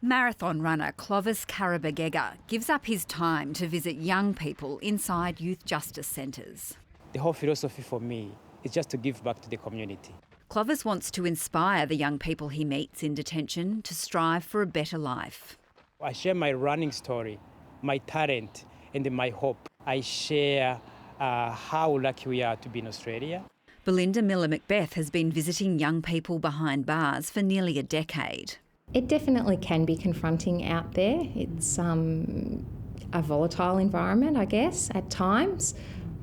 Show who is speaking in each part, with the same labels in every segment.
Speaker 1: Marathon runner Clovis Karabagega gives up his time to visit young people inside youth justice centres.
Speaker 2: The whole philosophy for me is just to give back to the community.
Speaker 1: Clovis wants to inspire the young people he meets in detention to strive for a better life.
Speaker 2: I share my running story, my talent and my hope. I share how lucky we are to be in Australia.
Speaker 1: Belinda McBeth has been visiting young people behind bars for nearly a decade.
Speaker 3: It definitely can be confronting out there. It's a volatile environment, I guess, at times,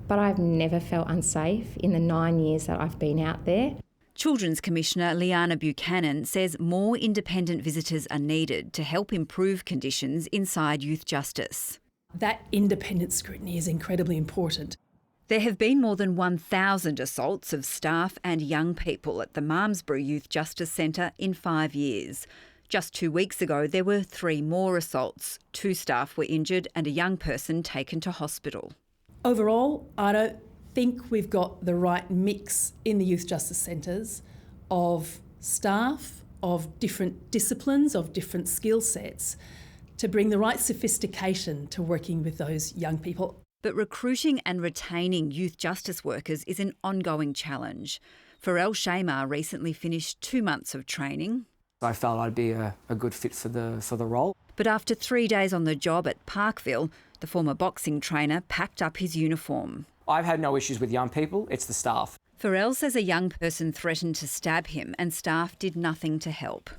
Speaker 3: but I've never felt unsafe in the 9 years that I've been out there.
Speaker 1: Children's Commissioner Liana Buchanan says more independent visitors are needed to help improve conditions inside youth justice.
Speaker 4: That independent scrutiny is incredibly important.
Speaker 1: There have been more than 1,000 assaults of staff and young people at the Malmesbury Youth Justice Centre in 5 years. Just 2 weeks ago, there were 3 more assaults. 2 staff were injured and a young person taken to hospital.
Speaker 4: Overall, I don't think we've got the right mix in the youth justice centres of staff, of different disciplines, of different skill sets to bring the right sophistication to working with those young people.
Speaker 1: But recruiting and retaining youth justice workers is an ongoing challenge. Pharrell Shamar recently finished 2 months of training.
Speaker 5: I felt I'd be a good fit for the role.
Speaker 1: But after 3 days on the job at Parkville, the former boxing trainer packed up his uniform.
Speaker 5: I've had no issues with young people, it's the staff.
Speaker 1: Pharrell says a young person threatened to stab him and staff did nothing to help.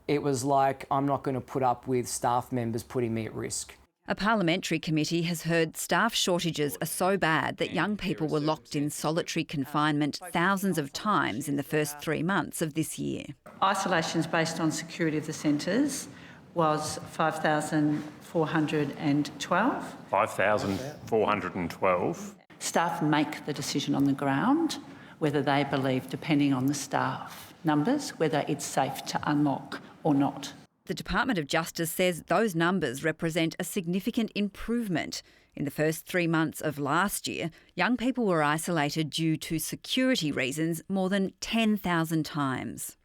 Speaker 5: It was like, I'm not going to put up with staff members putting me at risk.
Speaker 1: A parliamentary committee has heard staff shortages are so bad that young people were locked in solitary confinement thousands of times in the first 3 months of this year.
Speaker 6: Isolations based on security of the centres was 5,412.
Speaker 7: 5,412.
Speaker 6: Staff make the decision on the ground whether they believe, depending on the staff numbers, whether it's safe to unlock or not.
Speaker 1: The Department of Justice says those numbers represent a significant improvement. In the first 3 months of last year, young people were isolated due to security reasons more than 10,000 times.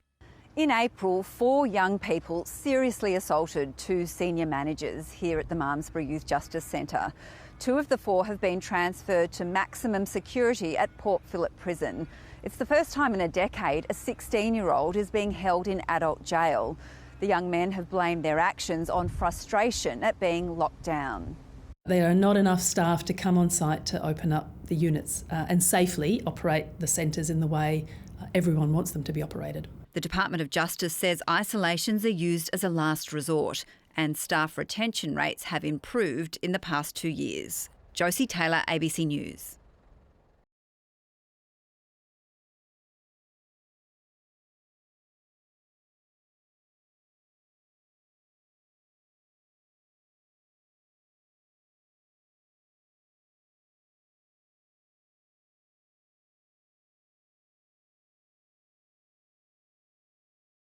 Speaker 1: In April, 4 young people seriously assaulted 2 senior managers here at the Malmesbury Youth Justice Centre. 2 of the 4 have been transferred to maximum security at Port Phillip Prison. It's the first time in a decade a 16-year-old is being held in adult jail. The young men have blamed their actions on frustration at being locked down.
Speaker 4: There are not enough staff to come on site to open up the units and safely operate the centres in the way everyone wants them to be operated.
Speaker 1: The Department of Justice says isolations are used as a last resort and staff retention rates have improved in the past 2 years. Josie Taylor, ABC News.